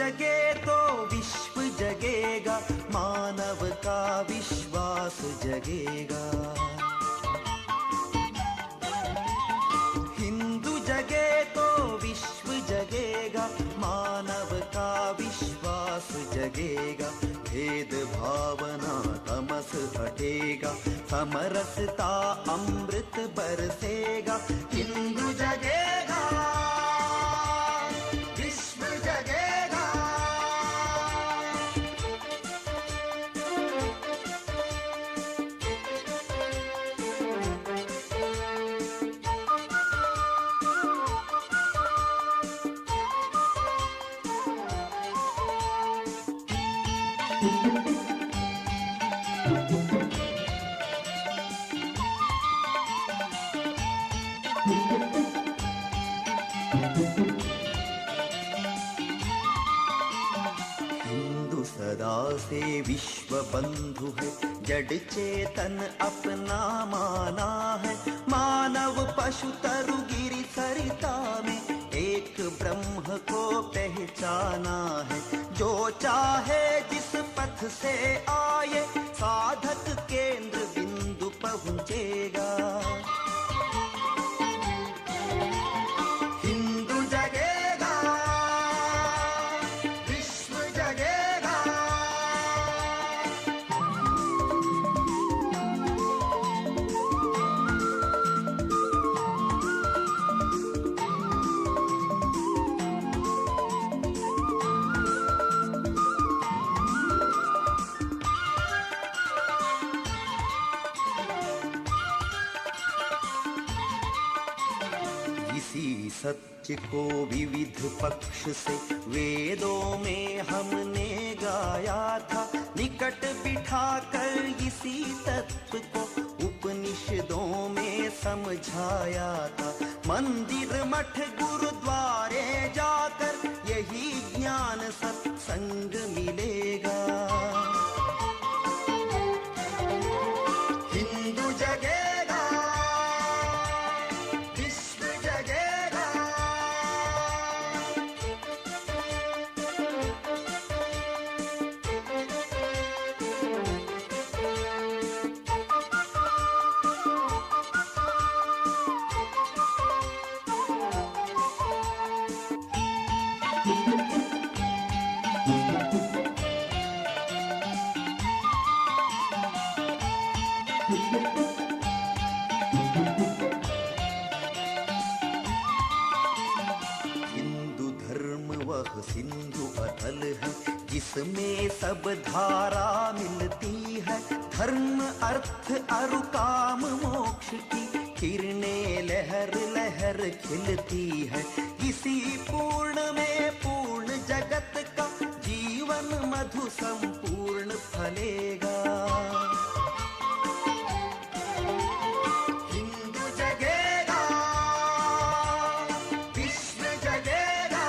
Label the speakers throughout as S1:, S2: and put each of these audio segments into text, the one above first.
S1: जगे तो विश्व जगेगा, मानव का विश्वास जगेगा। हिंदू जगे तो विश्व जगेगा, मानव का विश्वास जगेगा। भेद भावना तमस हटेगा, समरसता अमृत बरसेगा। हिंदू जगेगा, विश्व जगेगा। हिंदू सदा से विश्व बंधु है, जड़ चेतन अपना माना है। मानव पशु तरु गिरि सरिता में एक ब्रह्म को पहचाना है। जो चाहे जिस पथ से आए, साधक केंद्र बिंदु पहुंचेगा। हिंदू जगेगा, विश्व जगेगा। इसी सत्य को विविध पक्ष से वेदों में हमने गाया था। निकट बिठाकर इसी तत्व को उपनिषदों में समझाया था। मंदिर मठ गुरुद्वारे जाकर यही ज्ञान सत्संग मिलेगा। हिंदू जगेगा, विश्व जगेगा। हिंदू धर्म वह सिंधु अतल है, जिसमें सब धारा मिलती है। धर्म अर्थ अरु काम मोक्ष की किरणें लहर लहर खिलती है। इसी पूर्ण में पूर्ण जगत का जीवन मधु संपूर्ण फलेगा। हिंदू जगेगा, विश्व जगेगा।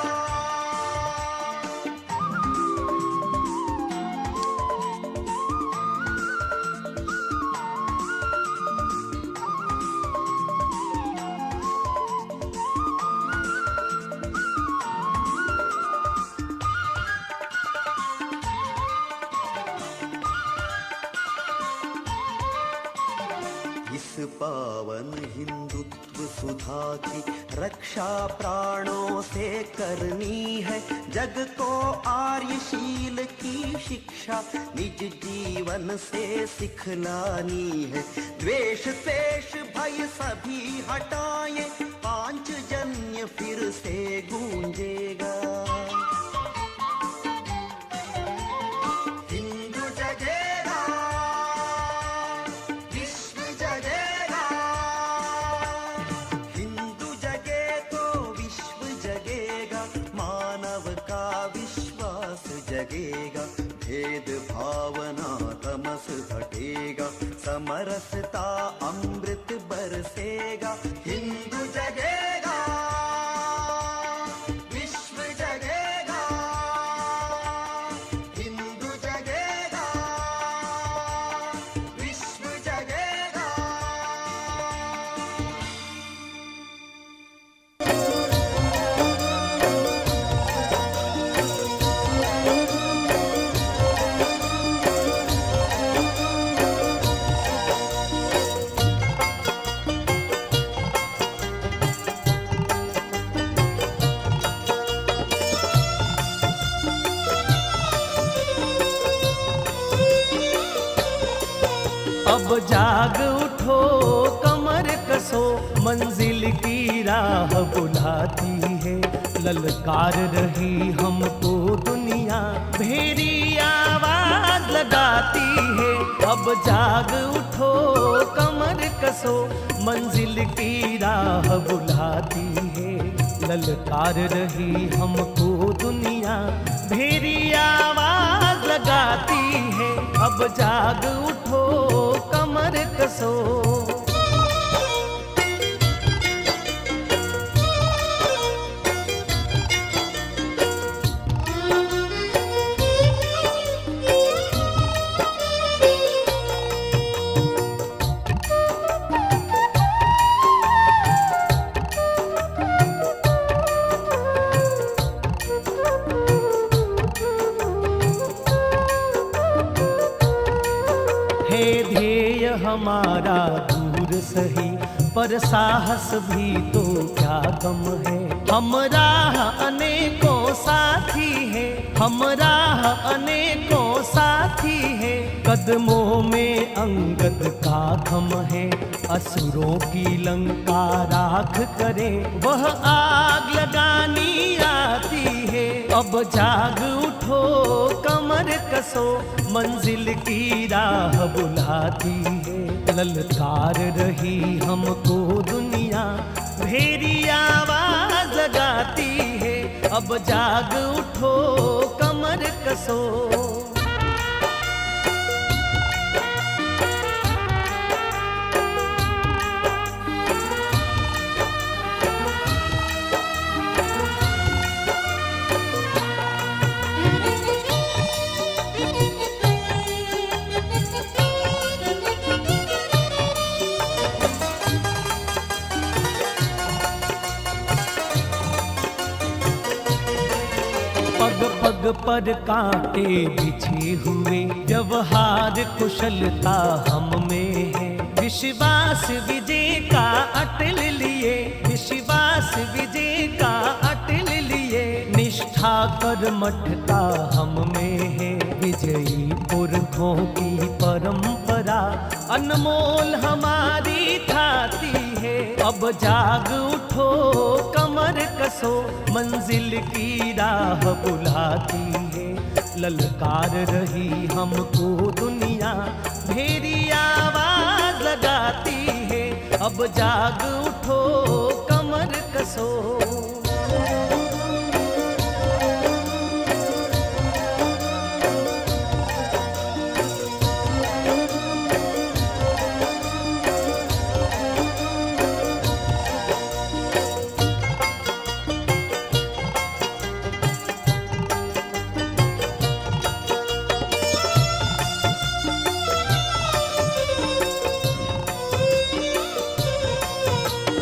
S1: इस पावन हिंदुत्व सुधा की रक्षा प्राणों से करनी है। जग को आर्यशील की शिक्षा निज जीवन से सिखलानी है। द्वेष द्वेष भय सभी हटाए, पांचजन्य फिर से गूंजेगा। हिंदू जगेगा, विश्व जगेगा। हिंदू जगे तो विश्व जगेगा, मानव का विश्वास जगेगा। भेद भावना तमस हटेगा, समरसता अमृत बरसेगा। हिंदू जगेगा, विश्व जगेगा। हिंदू जगेगा, विश्व जगेगा।
S2: अब जाग उठो कमर कसो, मंजिल की राह बुलाती है। ललकार रही हमको दुनिया, भेरी आवाज लगाती है। अब जाग उठो कमर कसो, मंजिल की राह बुलाती है। ललकार रही हमको दुनिया, भेरी आवाज लगाती है। अब जाग उठो कमर कसो। है ध्येय हमारा दूर सही, पर साहस भी तो क्या कम है। हम राह अनेकों साथी है, हम राह अनेकों साथी है। कदमों में अंगद का थम है, असुरों की लंका राख करे, वह आग लगानी आती है। अब जाग उठो कमर कसो, मंजिल की राह बुलाती है। ललकार रही हमको दुनिया, भेरी आवाज लगाती है। अब जाग उठो कमर कसो। पग पग पर कांटे बिछे हुए, व्यवहार कुशलता हम में है। विश्वास विजय का अटल लिए, विश्वास विजय का अटल लिए। निष्ठा कर्मठता हम में है, विजयी पुरखों की परंपरा अनमोल हमारी थाती है। अब जाग उठो कमर कसो, मंजिल की राह बुलाती है। ललकार रही हमको दुनिया, भेरी आवाज लगाती है। अब जाग उठो कमर कसो।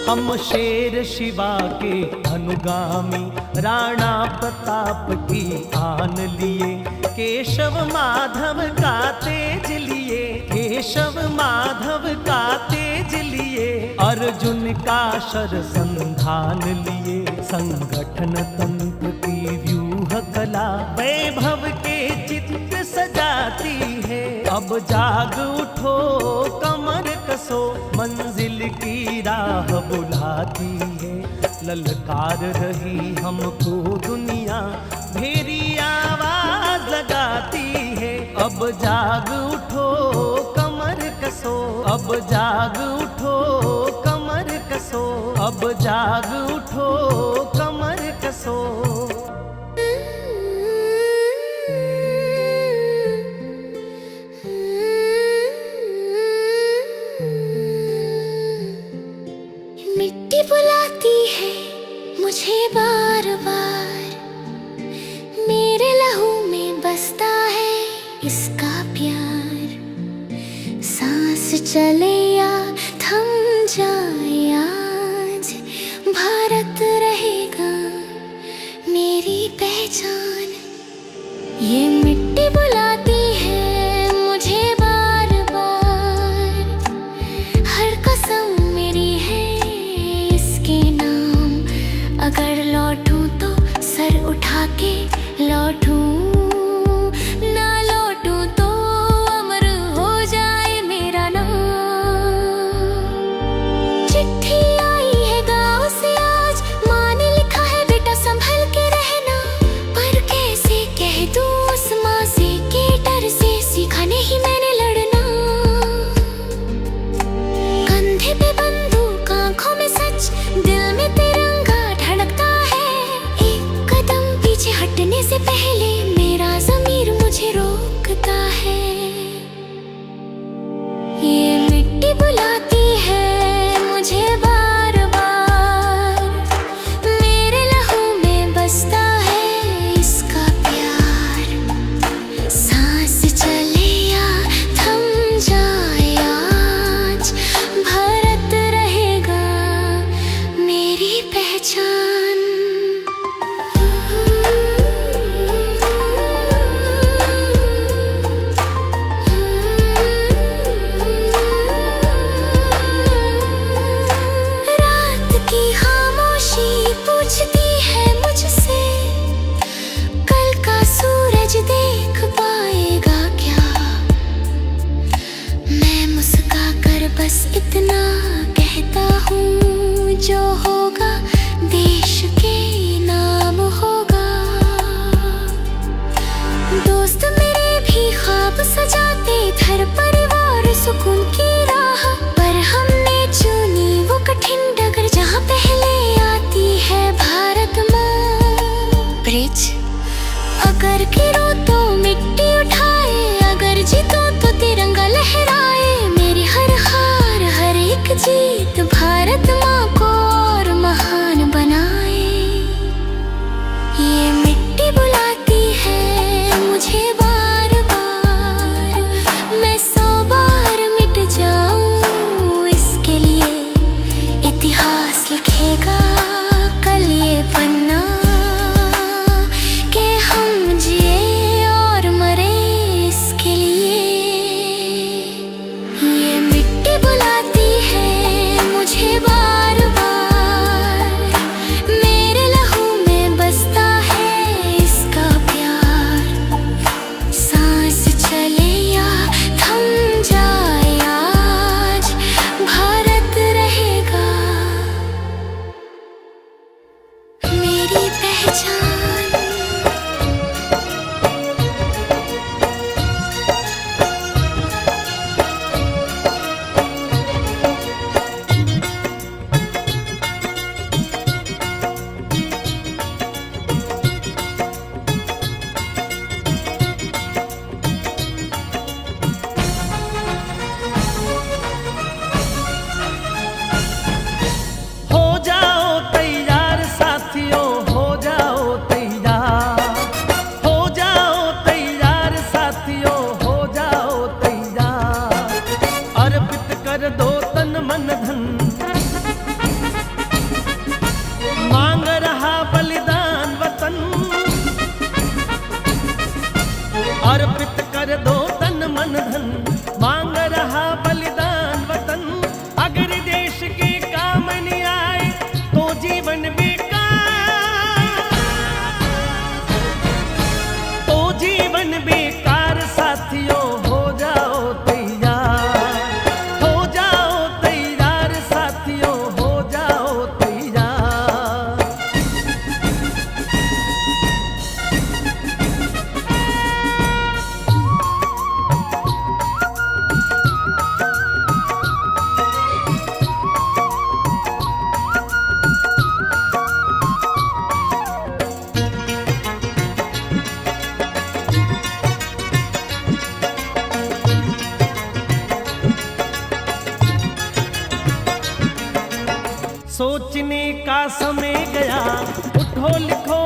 S2: हम शेर शिवा के अनुगामी, राणा प्रताप की आन लिए। केशव माधव का तेज लिए, केशव माधव का तेज लिए। अर्जुन का शर संधान लिए, संगठन तंत्र की व्यूह कला वैभव के चित्र सजाती है। अब जाग उठो कमर कसो, मंजिल की राह बुलाती है। ललकार रही हमको दुनिया, भेरी आवाज लगाती है। अब जाग उठो कमर कसो, अब जाग उठो कमर कसो, अब जाग उठो कमर कसो।
S3: मिट्टी बुलाती है मुझे बार बार, मेरे लहू में बसता है इसका प्यार। सांस चले या थम जाए आज, भारत रहेगा मेरी पहचान। ये मिट्टी बुलाती है मुझे बार बार, हर कसम मेरी है इसके नाम। अगर लौटूं तो सर उठा के लौटूं, ना लौटूं तो अमर हो जाए मेरा नाम। जो होगा देश के नाम होगा। दोस्त मेरे भी ख्वाब सजाते घर परिवार सुकून की राह, पर हमने चुनी वो कठिन डगर जहाँ पहले आती है भारत माँ। ब्रिज अगर गिरो तो मिट्टी उठाए, अगर जीतो तो तिरंगा लहराए। मेरी हर हार हर एक जीत भारत माँ को और महान बनाए। ये मिट्टी बुलाती है मुझे बार बार, मैं 100 बार मिट जाऊं इसके लिए। इतिहास लिखेगा कल ये पन्ना कि हम जिए और मरे इसके लिए। ये मिट्टी बुलाती है मुझे बार बार, मेरे लहू में बसता है इसका प्यार। सांस चले या थम जाए आज, भारत रहेगा मेरी पहचान।
S2: हो जाओ तैयार साथियों, हो जाओ तैयार, हो जाओ तैयार साथियों, हो जाओ तैयार। अर्पित कर दो तन मन धन, मांग रहा बलिदान वतन। अर्पित कर दो तन मन धन, मांग रहा बलिदान वतन। अगर देश के काम नहीं आए तो जीवन बेकार, तो जीवन बेकार। साथियों हो जाओ तैयार, हो जाओ तैयार साथियों, हो जाओ तैयार। सोचने का समय गया, उठो लिखो